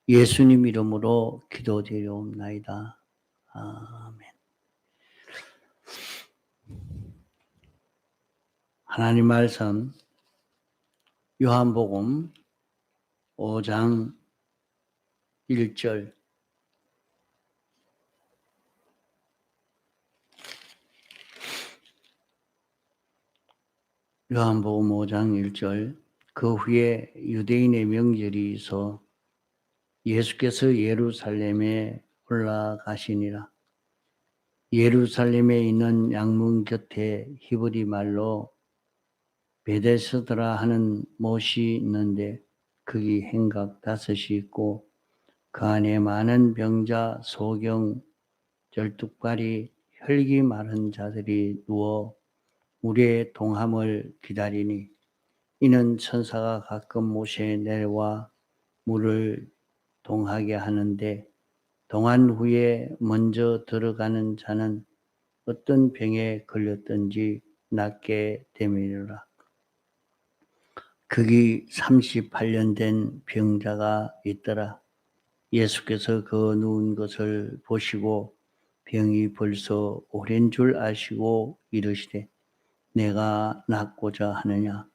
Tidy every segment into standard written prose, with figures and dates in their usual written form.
예수님 이름으로 기도드리옵나이다. 아멘. 하나님 말씀 요한복음 5장 1절 요한복음 5장 1절 그 후에 유대인의 명절이 있어 예수께서 예루살렘에 올라가시니라. 예루살렘에 있는 양문 곁에 히브리 말로 베데스다라 하는 못이 있는데 거기 행각 5이 있고 그 안에 많은 병자, 소경, 절뚝발이, 혈기 마른 자들이 누워 물의 동함을 기다리니 이는 천사가 가끔 못에 내려와 물을 동하게 하는데 동한 후에 먼저 들어가는 자는 어떤 병에 걸렸든지 낫게 됨이라. 거기 38년 된 병자가 있더라. 예수께서 그 누운 것을 보시고 병이 벌써 오랜 줄 아시고 이르시되 내가 낫고자 하느냐.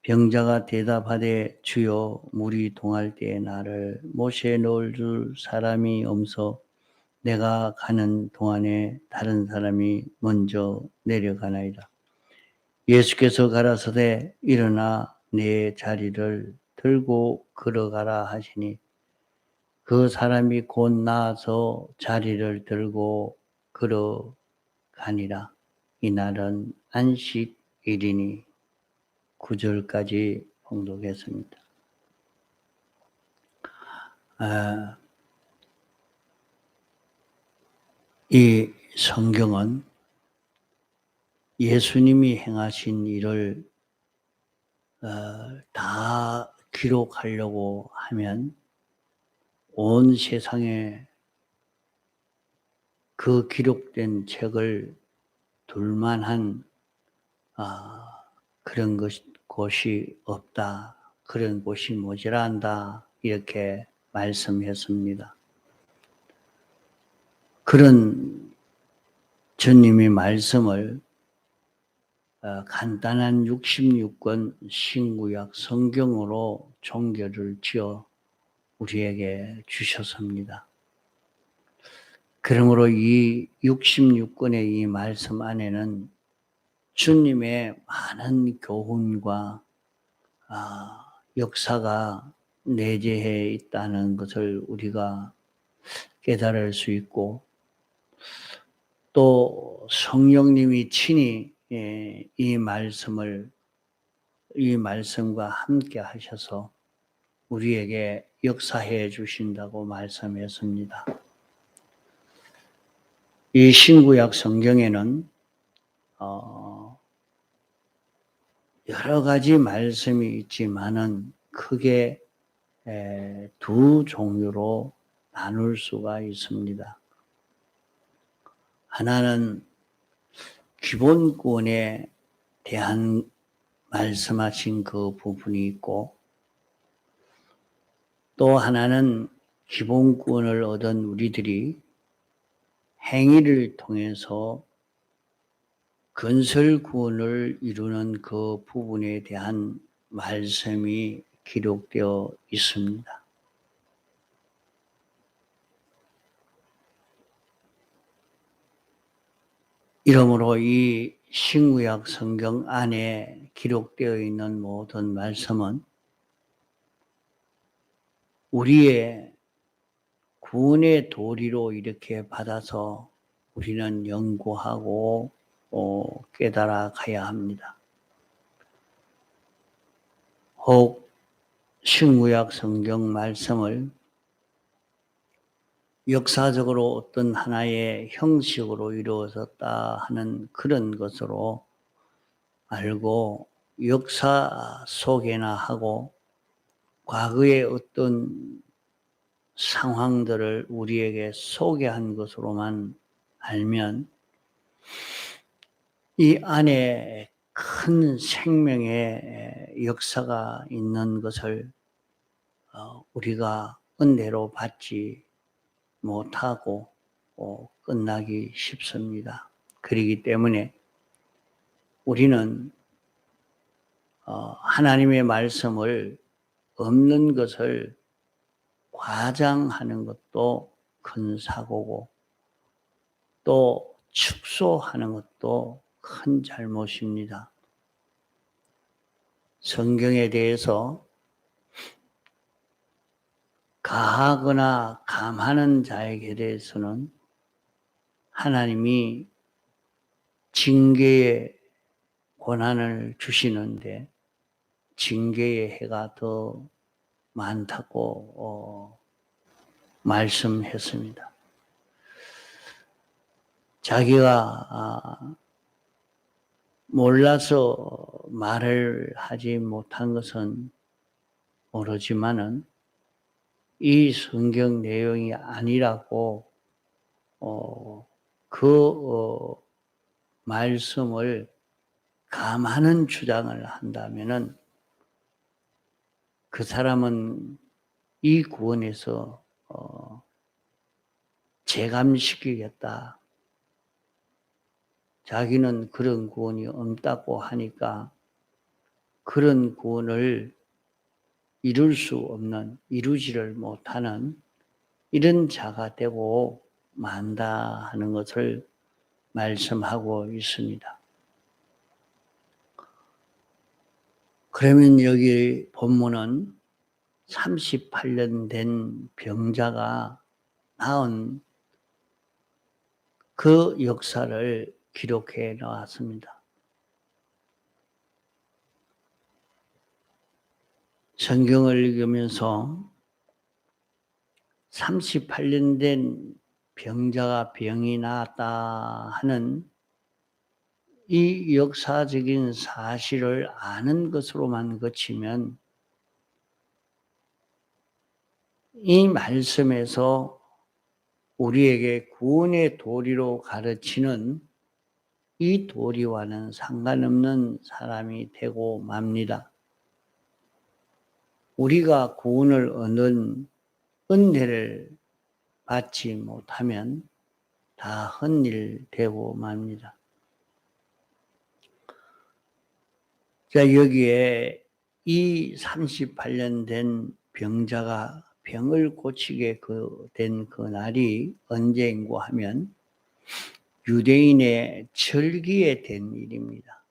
병자가 대답하되 주여 물이 동할 때에 나를 못에 넣을 줄 사람이 없어 내가 가는 동안에 다른 사람이 먼저 내려가나이다. 예수께서 가라사대 일어나 내 자리를 들고 걸어가라 하시니 그 사람이 곧 나아서 자리를 들고 걸어가니라. 이날은 안식일이니 9절까지 봉독했습니다. 이 성경은 예수님이 행하신 일을 다 기록하려고 하면 온 세상에 그 기록된 책을 둘만한 그런 곳이 없다. 그런 곳이 모자란다. 이렇게 말씀했습니다. 그런 주님의 말씀을 간단한 66권 신구약 성경으로 종결을 지어 우리에게 주셨습니다. 그러므로 이 66권의 이 말씀 안에는 주님의 많은 교훈과 역사가 내재해 있다는 것을 우리가 깨달을 수 있고 또 성령님이 친히 이 말씀과 함께 하셔서 우리에게 역사해 주신다고 말씀했습니다. 이 신구약 성경에는 여러 가지 말씀이 있지만은 크게 두 종류로 나눌 수가 있습니다. 하나는 기본권에 대한 말씀하신 그 부분이 있고 또 하나는 기본권을 얻은 우리들이 행위를 통해서 건설구원을 이루는 그 부분에 대한 말씀이 기록되어 있습니다. 이러므로 이 신구약 성경 안에 기록되어 있는 모든 말씀은 우리의 구원의 도리로 이렇게 받아서 우리는 연구하고 깨달아 가야 합니다. 혹 신구약 성경 말씀을 역사적으로 어떤 하나의 형식으로 이루어졌다 하는 그런 것으로 알고 역사 소개나 하고 과거의 어떤 상황들을 우리에게 소개한 것으로만 알면 이 안에 큰 생명의 역사가 있는 것을 우리가 은혜로 받지 못하고 끝나기 쉽습니다. 그렇기 때문에 우리는 하나님의 말씀을 없는 것을 과장하는 것도 큰 사고고 또 축소하는 것도 큰 잘못입니다. 성경에 대해서 가하거나 감하는 자에게 대해서는 하나님이 징계의 권한을 주시는데 징계의 해가 더 많다고 말씀했습니다. 자기가 몰라서 말을 하지 못한 것은 모르지만은 이 성경 내용이 아니라고 말씀을 감하는 주장을 한다면은 그 사람은 이 구원에서 재감시키겠다. 자기는 그런 구원이 없다고 하니까 그런 구원을 이룰 수 없는, 이루지를 못하는 이런 자가 되고 만다 하는 것을 말씀하고 있습니다. 그러면 여기 본문은 38년 된 병자가 나은 그 역사를 기록해 나왔습니다. 성경을 읽으면서 38년 된 병자가 병이 나았다 하는 이 역사적인 사실을 아는 것으로만 그치면 이 말씀에서 우리에게 구원의 도리로 가르치는 이 도리와는 상관없는 사람이 되고 맙니다. 우리가 구원을 얻는 은혜를 받지 못하면 다 헛일 되고 맙니다. 자, 여기에 이 38년 된 병자가 병을 고치게 된 그 날이 언제인고 하면 유대인의 절기에 된 일입니다.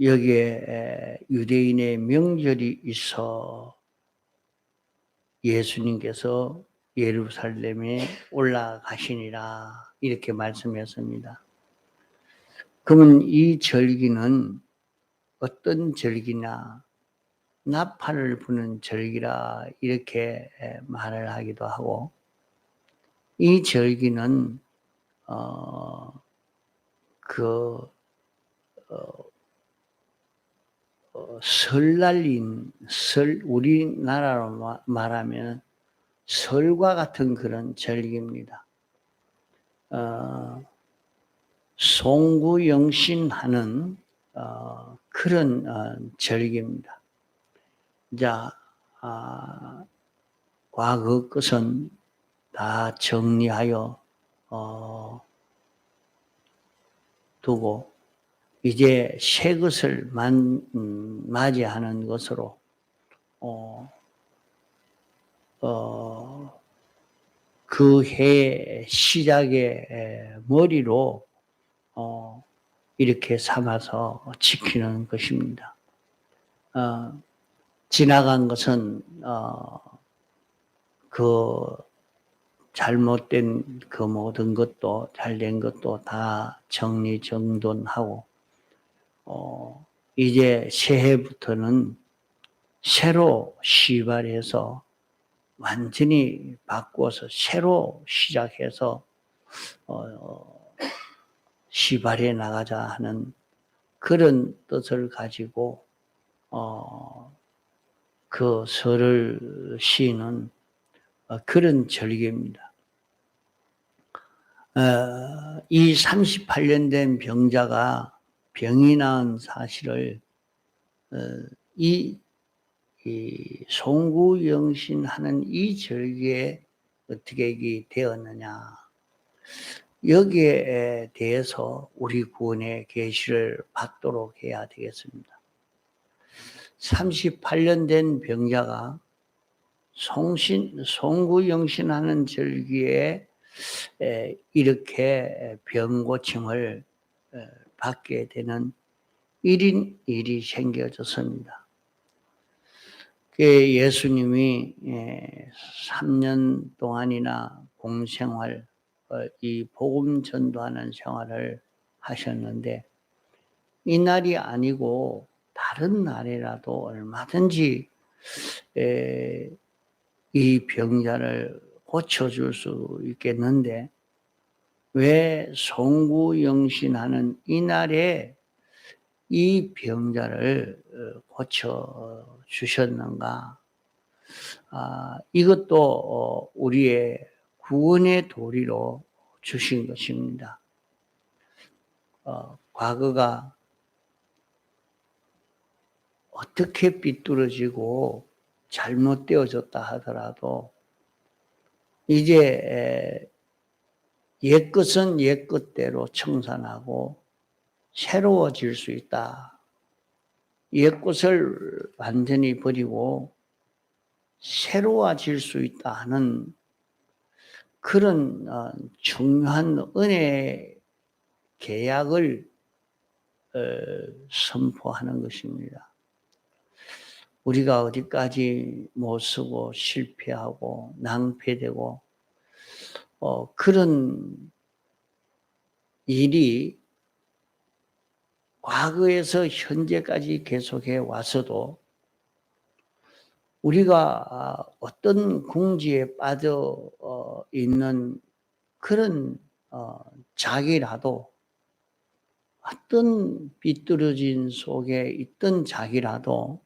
여기에 유대인의 명절이 있어 예수님께서 예루살렘에 올라가시니라 이렇게 말씀했습니다. 그러면 이 절기는 어떤 절기냐? 나팔을 부는 절기라 이렇게 말을 하기도 하고 이 절기는 설날인 우리나라로 말하면 설과 같은 그런 절기입니다. 송구영신하는 그런 절기입니다. 자, 과거 것은 다 정리하여 두고 이제 새 것을 맞이하는 것으로 그 해 시작의 머리로 이렇게 삼아서 지키는 것입니다. 지나간 것은 그 잘못된 그 모든 것도 잘된 것도 다 정리정돈하고 이제 새해부터는 새로 시발해서 완전히 바꾸어서 새로 시작해서 시발해 나가자 하는 그런 뜻을 가지고 그 설을 시는 그런 절기입니다. 이 38년 된 병자가 병이 나은 사실을 이 이 송구영신하는 이 절기에 어떻게 이게 되었느냐. 여기에 대해서 우리 구원의 계시를 받도록 해야 되겠습니다. 38년 된 병자가 송구영신하는 절기에 이렇게 병고침을 받게 되는 일이 생겨졌습니다. 예수님이 3년 동안이나 공생활, 이 복음 전도하는 생활을 하셨는데, 이 날이 아니고 다른 날이라도 얼마든지 이 병자를 고쳐줄 수 있겠는데, 왜 송구영신하는 이 날에 이 병자를 고쳐 주셨는가? 이것도 우리의 구원의 도리로 주신 것입니다. 과거가 어떻게 삐뚤어지고 잘못되어졌다 하더라도 이제 옛것은 옛것대로 청산하고 새로워질 수 있다. 옛것을 완전히 버리고 새로워질 수 있다 하는 그런 중요한 은혜의 계약을 선포하는 것입니다. 우리가 어디까지 못 쓰고 실패하고 낭패되고 그런 일이 과거에서 현재까지 계속해 왔어도 우리가 어떤 궁지에 빠져 있는 그런 자기라도, 어떤 삐뚤어진 속에 있던 자기라도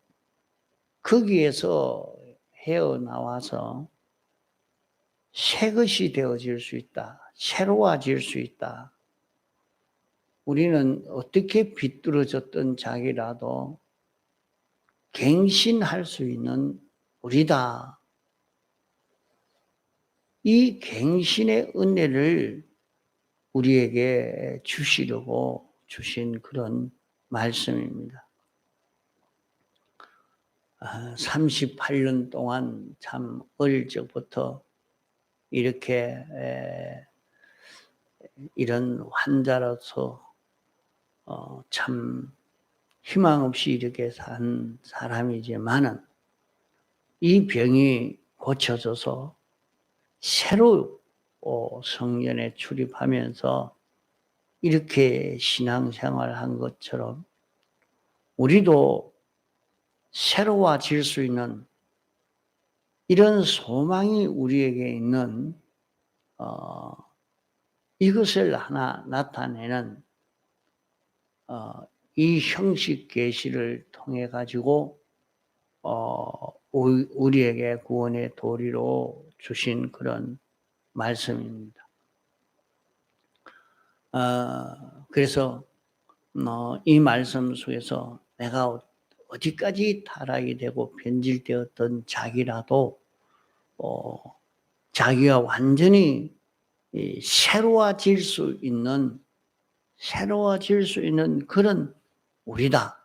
거기에서 헤어나와서 새 것이 되어질 수 있다. 새로워질 수 있다. 우리는 어떻게 비뚤어졌던 자기라도 갱신할 수 있는 우리다. 이 갱신의 은혜를 우리에게 주시려고 주신 그런 말씀입니다. 38년 동안 참 어릴 적부터 이렇게 이런 환자로서 참 희망 없이 이렇게 산 사람이지만은 이 병이 고쳐져서 새로 성전에 출입하면서 이렇게 신앙생활을 한 것처럼 우리도 새로워질 수 있는 이런 소망이 우리에게 있는 이것을 하나 나타내는 이 형식 계시를 통해 가지고 우리에게 구원의 도리로 주신 그런 말씀입니다. 그래서 이 말씀 속에서 내가 어디까지 타락이 되고 변질되었던 자기라도 자기가 완전히 새로워질 수 있는 그런 우리다.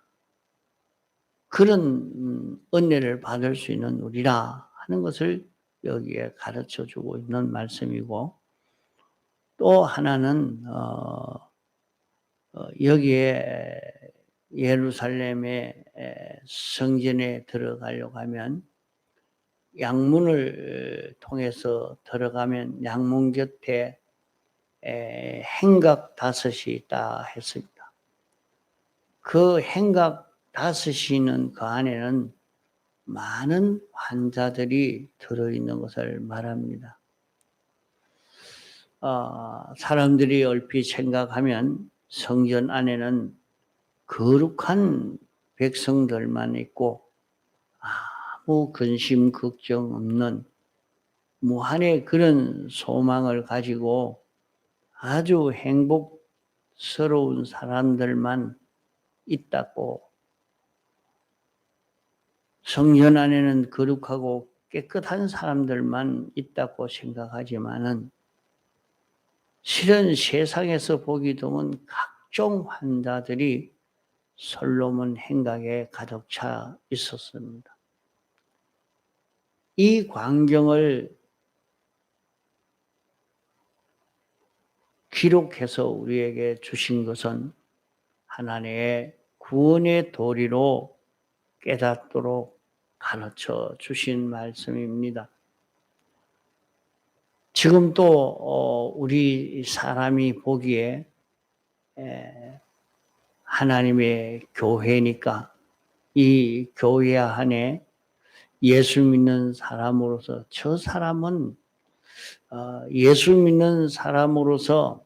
그런 은혜를 받을 수 있는 우리라 하는 것을 여기에 가르쳐주고 있는 말씀이고, 또 하나는 여기에 예루살렘의 성전에 들어가려고 하면 양문을 통해서 들어가면 양문 곁에 행각 5이 있다 했습니다. 그 행각 5이는 그 안에는 많은 환자들이 들어있는 것을 말합니다. 사람들이 얼핏 생각하면 성전 안에는 거룩한 백성들만 있고 아무 근심 걱정 없는 무한의 그런 소망을 가지고 아주 행복스러운 사람들만 있다고 성전 안에는 거룩하고 깨끗한 사람들만 있다고 생각하지만은 실은 세상에서 보기 드문 각종 환자들이 솔로몬 행각에 가득 차 있었습니다. 이 광경을 기록해서 우리에게 주신 것은 하나님의 구원의 도리로 깨닫도록 가르쳐 주신 말씀입니다. 지금 또 우리 사람이 보기에 하나님의 교회니까 이 교회 안에 예수 믿는 사람으로서 저 사람은 예수 믿는 사람으로서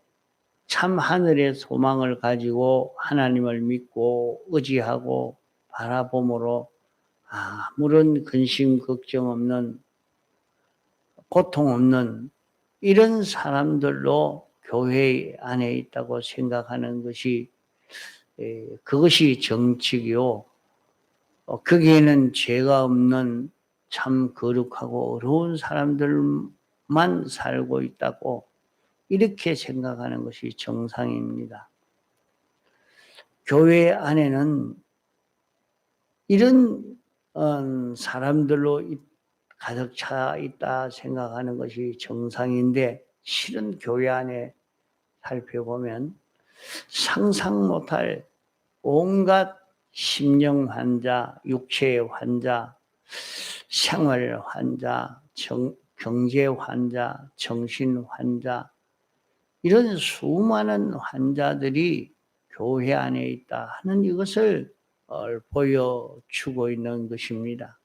참 하늘의 소망을 가지고 하나님을 믿고 의지하고 바라봄으로 아무런 근심 걱정 없는 고통 없는 이런 사람들로 교회 안에 있다고 생각하는 것이 그것이 정직이요. 거기에는 죄가 없는 참 거룩하고 어려운 사람들만 살고 있다고 이렇게 생각하는 것이 정상입니다. 교회 안에는 이런 사람들로 가득 차 있다 생각하는 것이 정상인데 실은 교회 안에 살펴보면 상상 못할 온갖 심령 환자, 육체의 환자, 생활 환자, 경제 환자, 정신 환자 이런 수많은 환자들이 교회 안에 있다 하는 이것을 보여주고 있는 것입니다.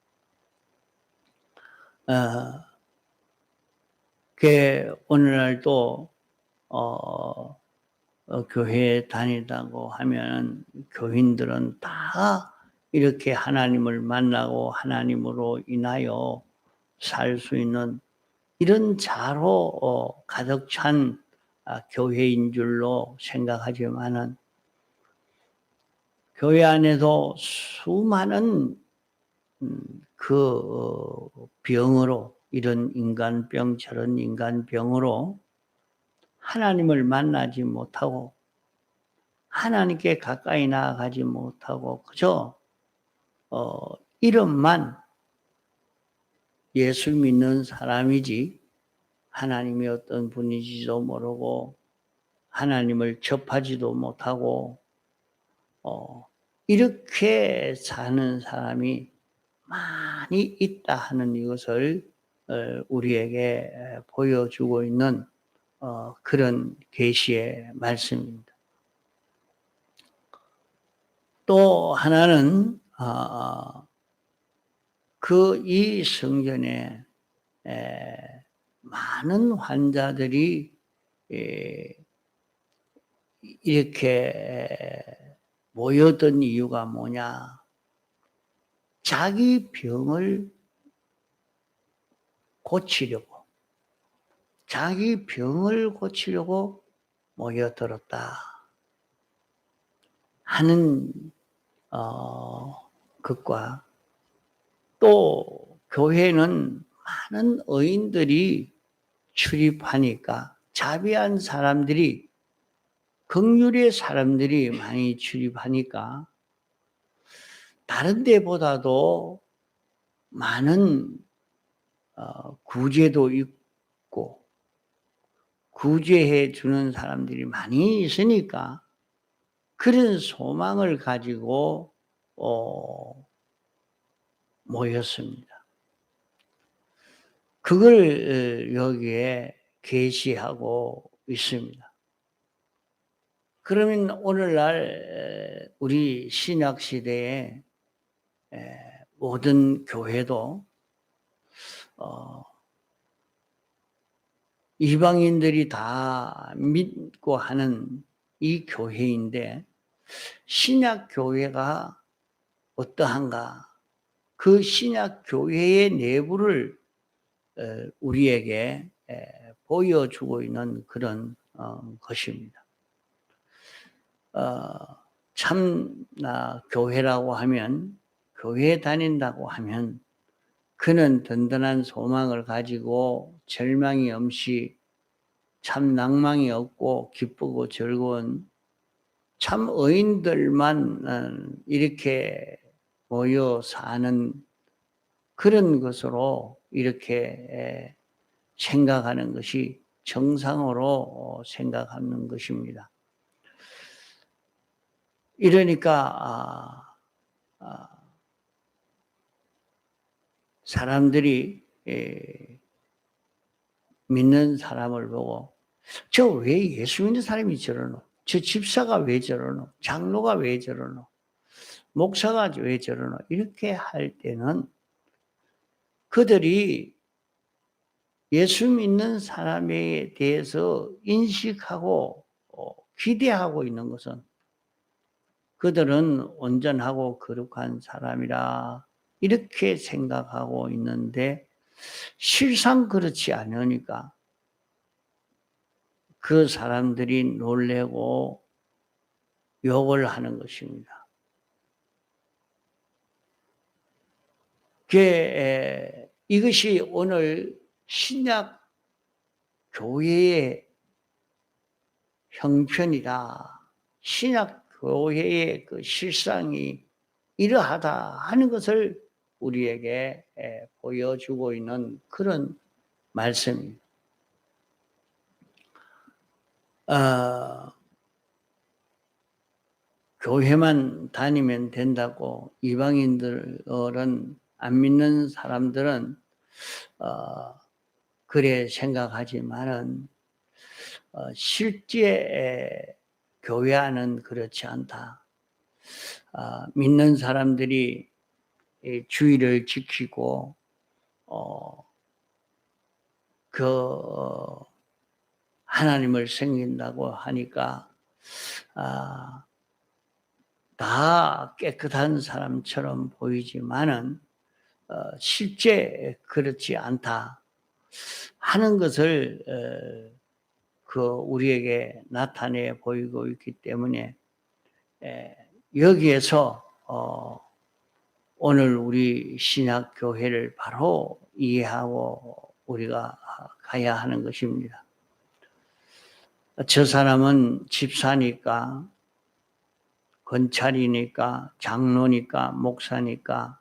오늘날도 교회에 다니다고 하면 교인들은 다 이렇게 하나님을 만나고 하나님으로 인하여 살 수 있는 이런 자로 가득 찬 교회인 줄로 생각하지만은 교회 안에도 수많은 그 병으로 이런 인간병 저런 인간병으로 하나님을 만나지 못하고 하나님께 가까이 나아가지 못하고 그저 이름만 예수 믿는 사람이지 하나님이 어떤 분인지도 모르고 하나님을 접하지도 못하고 이렇게 사는 사람이 많이 있다 하는 이것을 우리에게 보여주고 있는 그런 계시의 말씀입니다. 또 하나는 이 성전에 많은 환자들이 이렇게 모였던 이유가 뭐냐? 자기 병을 고치려고, 자기 병을 고치려고 모여들었다 하는 것과 또 교회는 많은 의인들이 출입하니까 자비한 사람들이 긍휼의 사람들이 많이 출입하니까 다른 데보다도 많은 구제도 있고 구제해 주는 사람들이 많이 있으니까 그런 소망을 가지고 모였습니다. 그걸 여기에 계시하고 있습니다. 그러면 오늘날 우리 신약 시대에 모든 교회도 이방인들이 다 믿고 하는 이 교회인데 신약 교회가 어떠한가? 그 신약 교회의 내부를 우리에게 보여주고 있는 그런 것입니다. 참 교회라고 하면 교회에 다닌다고 하면 그는 든든한 소망을 가지고 절망이 없이 참 낭망이 없고 기쁘고 즐거운 참 의인들만 이렇게 모여 사는 그런 것으로 이렇게 생각하는 것이 정상으로 생각하는 것입니다. 이러니까 사람들이 믿는 사람을 보고 저 왜 예수 믿는 사람이 저러노? 저 집사가 왜 저러노? 장로가 왜 저러노? 목사가 왜 저러노? 이렇게 할 때는 그들이 예수 믿는 사람에 대해서 인식하고 기대하고 있는 것은 그들은 온전하고 거룩한 사람이라 이렇게 생각하고 있는데 실상 그렇지 않으니까 그 사람들이 놀래고 욕을 하는 것입니다. 이것이 오늘 신약 교회의 형편이다. 신약 교회의 그 실상이 이러하다 하는 것을 우리에게 보여주고 있는 그런 말씀입니다. 교회만 다니면 된다고 이방인들은 안 믿는 사람들은 그래 생각하지만은 실제 교회 안은 그렇지 않다. 믿는 사람들이 주의를 지키고 하나님을 섬긴다고 하니까 다 깨끗한 사람처럼 보이지만은 실제 그렇지 않다 하는 것을 우리에게 나타내 보이고 있기 때문에 여기에서 오늘 우리 신약 교회를 바로 이해하고 우리가 가야 하는 것입니다. 저 사람은 집사니까, 권찰이니까, 장로니까, 목사니까,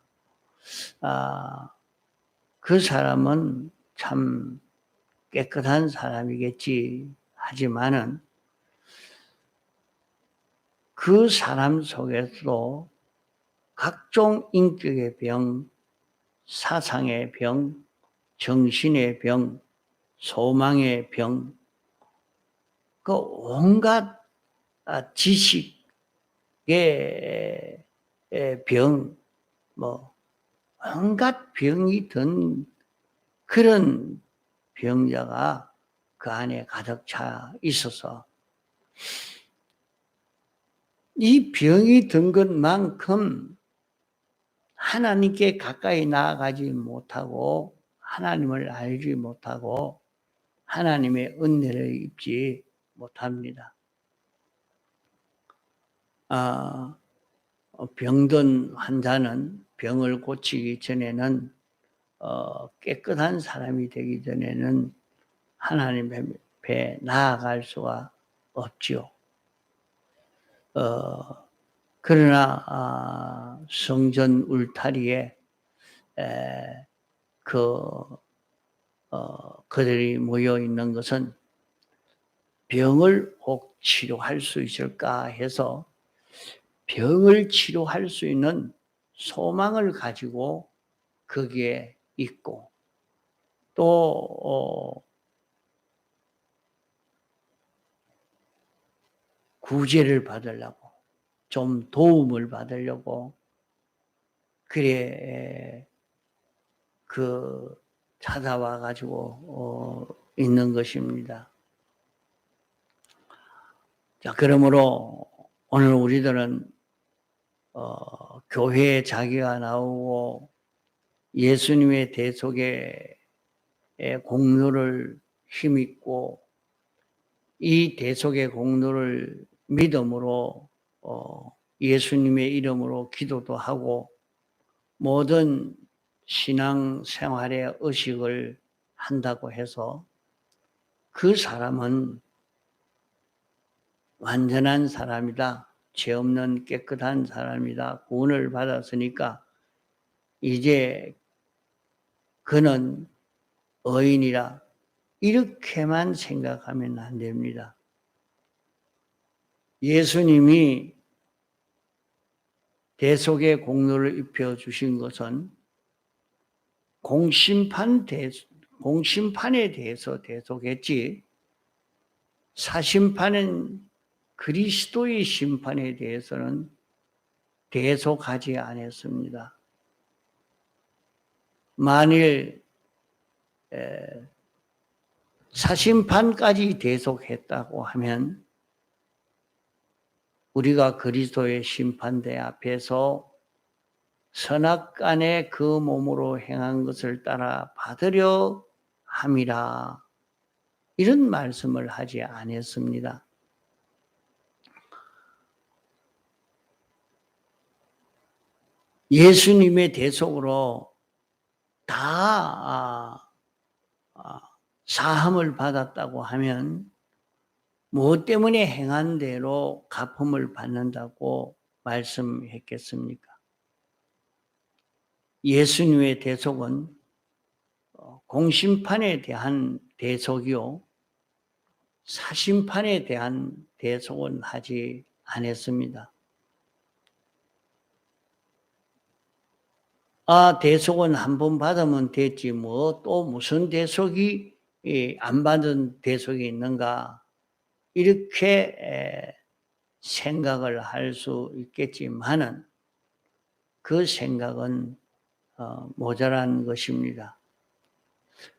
그 사람은 참 깨끗한 사람이겠지 하지만은 그 사람 속에서도 각종 인격의 병, 사상의 병, 정신의 병, 소망의 병, 그 온갖 지식의 병, 온갖 병이 든 그런 병자가 그 안에 가득 차 있어서 이 병이 든 것만큼 하나님께 가까이 나아가지 못하고 하나님을 알지 못하고 하나님의 은혜를 입지 못합니다. 병든 환자는 병을 고치기 전에는 깨끗한 사람이 되기 전에는 하나님 앞에 나아갈 수가 없지요. 그러나 성전 울타리에 그들이 모여 있는 것은 병을 꼭 치료할 수 있을까 해서 병을 치료할 수 있는 소망을 가지고 거기에 있고 또 구제를 받으려고 좀 도움을 받으려고 그래 찾아와 가지고 있는 것입니다. 자, 그러므로 오늘 우리들은 교회에 자기가 나오고 예수님의 대속의 공로를 힘입고 이 대속의 공로를 믿음으로 예수님의 이름으로 기도도 하고 모든 신앙 생활의 의식을 한다고 해서 그 사람은 완전한 사람이다, 죄 없는 깨끗한 사람이다, 구원을 받았으니까 이제 그는 의인이라, 이렇게만 생각하면 안 됩니다. 예수님이 대속의 공로를 입혀주신 것은 공심판에 대해서 대속했지, 사심판은 그리스도의 심판에 대해서는 대속하지 않았습니다. 만일 사심판까지 대속했다고 하면 우리가 그리스도의 심판대 앞에서 선악간에 그 몸으로 행한 것을 따라 받으려 함이라, 이런 말씀을 하지 않았습니다. 예수님의 대속으로 다 사함을 받았다고 하면 무엇 때문에 행한 대로 갚음을 받는다고 말씀했겠습니까? 예수님의 대속은 공심판에 대한 대속이요, 사심판에 대한 대속은 하지 않았습니다. 대속은 한 번 받으면 됐지, 또 무슨 대속이 안 받은 대속이 있는가, 이렇게 생각을 할 수 있겠지만은 그 생각은 모자란 것입니다.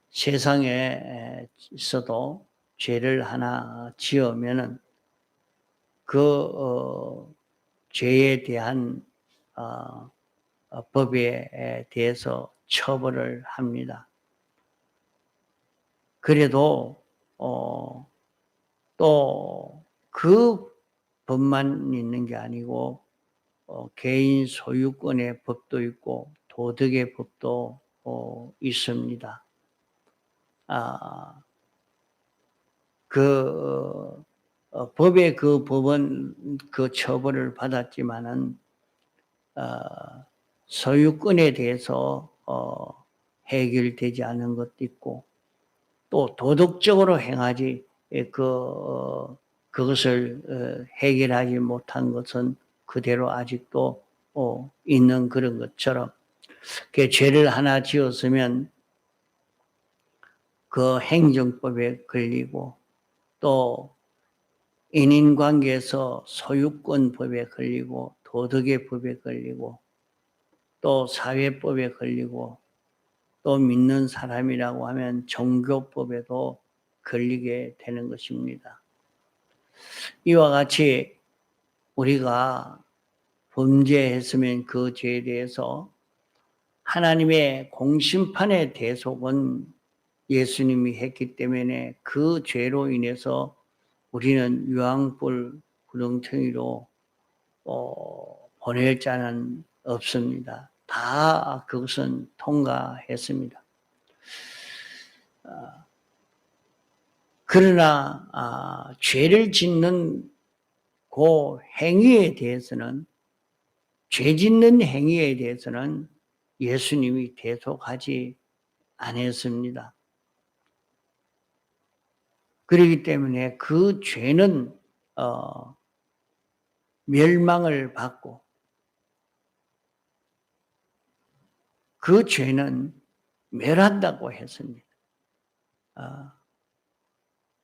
세상에 있어도 죄를 하나 지으면은 그 죄에 대한 법에 대해서 처벌을 합니다. 그래도 또 그 법만 있는 게 아니고 개인 소유권의 법도 있고 도덕의 법도 있습니다. 법의 그 법은 그 처벌을 받았지만은 소유권에 대해서 해결되지 않은 것도 있고, 또 도덕적으로 행하지 그것을 해결하지 못한 것은 그대로 아직도 있는 그런 것처럼, 그 죄를 하나 지었으면 그 행정법에 걸리고, 또 인인관계에서 소유권법에 걸리고, 도덕의 법에 걸리고, 또 사회법에 걸리고, 또 믿는 사람이라고 하면 종교법에도 걸리게 되는 것입니다. 이와 같이 우리가 범죄했으면 그 죄에 대해서 하나님의 공심판의 대속은 예수님이 했기 때문에 그 죄로 인해서 우리는 유황불 구덩텅이로 보낼 자는 없습니다. 다 그것은 통과했습니다. 그러나 죄를 짓는 그 행위에 대해서는, 죄 짓는 행위에 대해서는 예수님이 대속하지 않았습니다. 그렇기 때문에 그 죄는 멸망을 받고, 그 죄는 멸한다고 했습니다.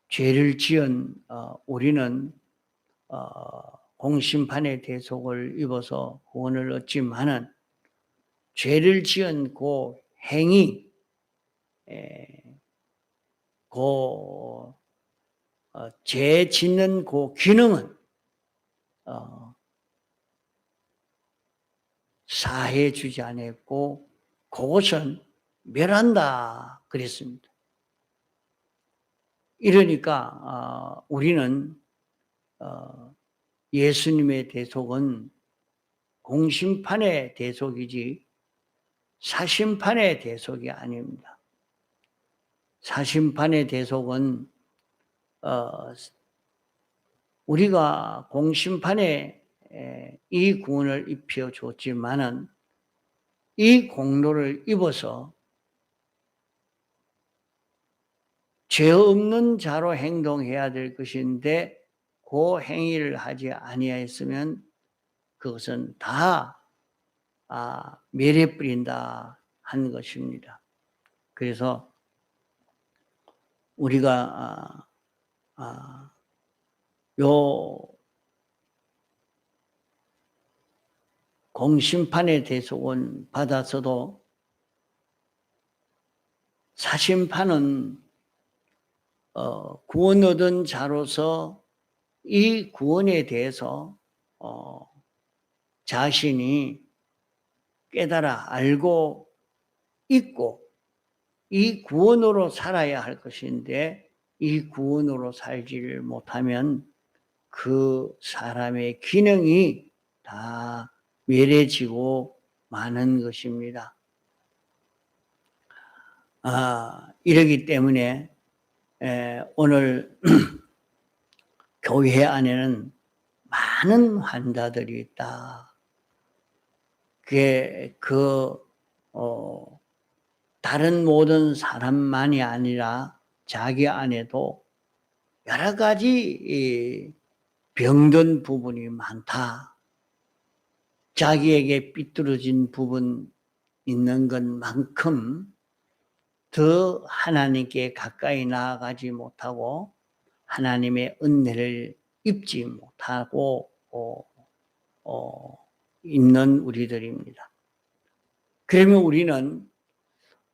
죄를 지은 우리는 공심판의 대속을 입어서 구원을 얻지만은 죄를 지은 그 행위, 죄 짓는 그 기능은 사해 주지 않았고 그것은 멸한다 그랬습니다. 이러니까 우리는 예수님의 대속은 공심판의 대속이지 사심판의 대속이 아닙니다. 사심판의 대속은 우리가 공심판에 이 구원을 입혀 줬지만은 이 공로를 입어서 죄 없는 자로 행동해야 될 것인데 그 행위를 하지 아니하였으면 그것은 다 멸해 뿌린다 한 것입니다. 그래서 우리가 요 공심판의 대속은 받아서도 사심판은 구원 얻은 자로서 이 구원에 대해서 자신이 깨달아 알고 있고 이 구원으로 살아야 할 것인데 이 구원으로 살지를 못하면 그 사람의 기능이 다 멸해지고 마는 것입니다. 이러기 때문에 오늘 교회 안에는 많은 환자들이 있다. 다른 모든 사람만이 아니라 자기 안에도 여러 가지 병든 부분이 많다. 자기에게 삐뚤어진 부분 있는 것만큼 더 하나님께 가까이 나아가지 못하고 하나님의 은혜를 입지 못하고 있는 우리들입니다. 그러면 우리는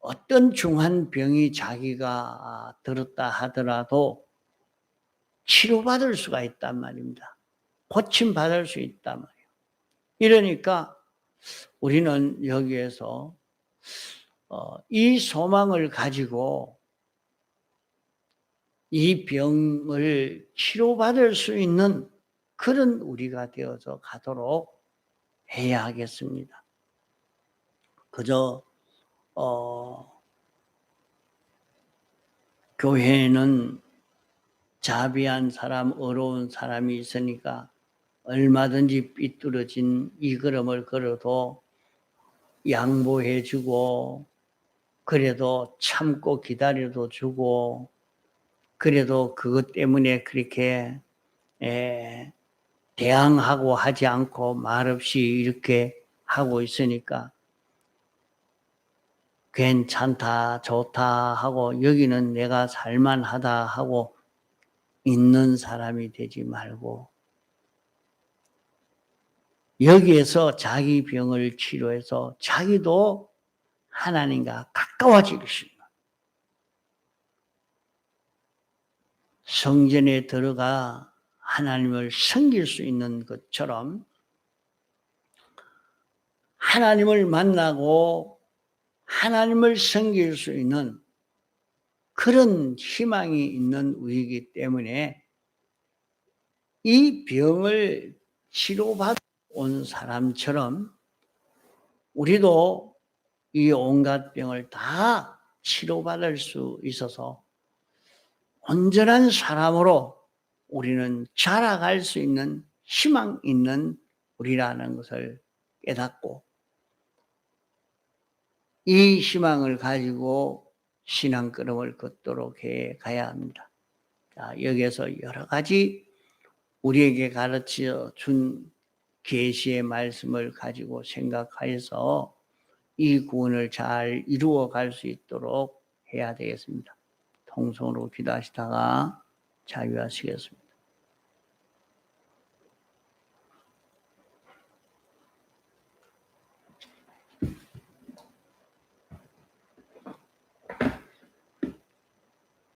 어떤 중한 병이 자기가 들었다 하더라도 치료받을 수가 있단 말입니다. 고침받을 수 있단 말이에요. 이러니까 우리는 여기에서 이 소망을 가지고 이 병을 치료받을 수 있는 그런 우리가 되어서 가도록 해야 하겠습니다. 그저 교회에는 자비한 사람, 어려운 사람이 있으니까 얼마든지 삐뚤어진 이 걸음을 걸어도 양보해 주고 그래도 참고 기다려도 주고 그래도 그것 때문에 그렇게 대항하고 하지 않고 말없이 이렇게 하고 있으니까 괜찮다, 좋다 하고 여기는 내가 살만하다 하고 있는 사람이 되지 말고 여기에서 자기 병을 치료해서 자기도 하나님과 가까워질 것입니다. 성전에 들어가 하나님을 섬길 수 있는 것처럼 하나님을 만나고 하나님을 섬길 수 있는 그런 희망이 있는 우리이기 때문에 이 병을 치료받아 온 사람처럼 우리도 이 온갖 병을 다 치료받을 수 있어서 온전한 사람으로 우리는 자라갈 수 있는 희망 있는 우리라는 것을 깨닫고 이 희망을 가지고 신앙걸음을 걷도록 해 가야 합니다. 자, 여기에서 여러 가지 우리에게 가르쳐 준 계시의 말씀을 가지고 생각하여서 이 구원을 잘 이루어 갈 수 있도록 해야 되겠습니다. 통성으로 기도하시다가 자유하시겠습니다.